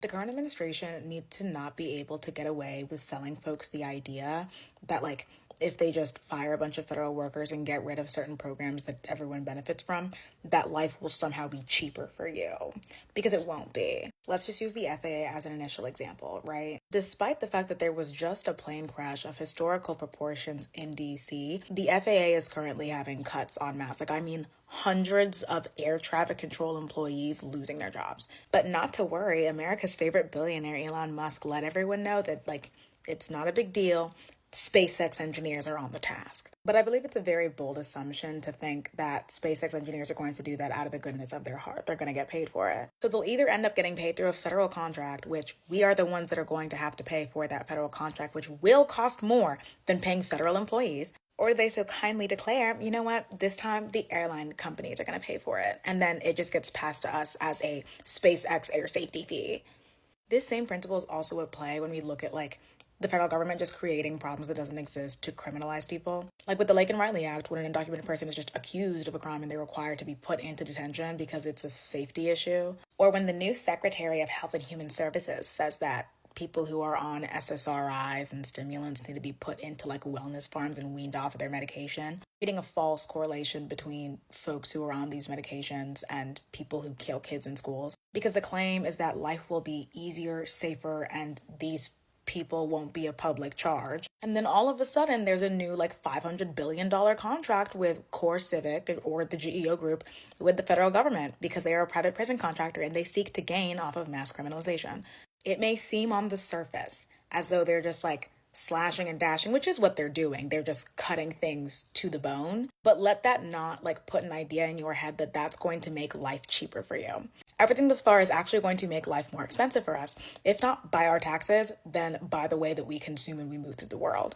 The current administration needs to not be able to get away with selling folks the idea that, like, if they just fire a bunch of federal workers and get rid of certain programs that everyone benefits from, that life will somehow be cheaper for you. Because it won't be. Let's just use the FAA as an initial example, right? Despite the fact that there was just a plane crash of historical proportions in DC, the FAA is currently having cuts en masse. Like, I mean, hundreds of air traffic control employees losing their jobs. But not to worry, America's favorite billionaire, Elon Musk, let everyone know that, like, it's not a big deal. SpaceX engineers are on the task. But I believe it's a very bold assumption to think that SpaceX engineers are going to do that out of the goodness of their heart. They're going to get paid for it. So they'll either end up getting paid through a federal contract, which we are the ones that are going to have to pay for that federal contract, which will cost more than paying federal employees. Or they so kindly declare, you know what, this time the airline companies are going to pay for it. And then it just gets passed to us as a SpaceX air safety fee. This same principle is also at play when we look at, like, the federal government just creating problems that doesn't exist to criminalize people. Like with the Lake and Riley Act, when an undocumented person is just accused of a crime and they're required to be put into detention because it's a safety issue. Or when the new Secretary of Health and Human Services says that people who are on SSRIs and stimulants need to be put into, like, wellness farms and weaned off of their medication, creating a false correlation between folks who are on these medications and people who kill kids in schools. Because the claim is that life will be easier, safer, and these people won't be a public charge. And then all of a sudden there's a new, like, $500 billion contract with Core Civic or the GEO group with the federal government because they are a private prison contractor and they seek to gain off of mass criminalization. It may seem on the surface as though they're just, like, slashing and dashing, which is what they're doing. They're just cutting things to the bone. But let that not, like, put an idea in your head that that's going to make life cheaper for you. Everything thus far is actually going to make life more expensive for us, if not by our taxes, then by the way that we consume and we move through the world.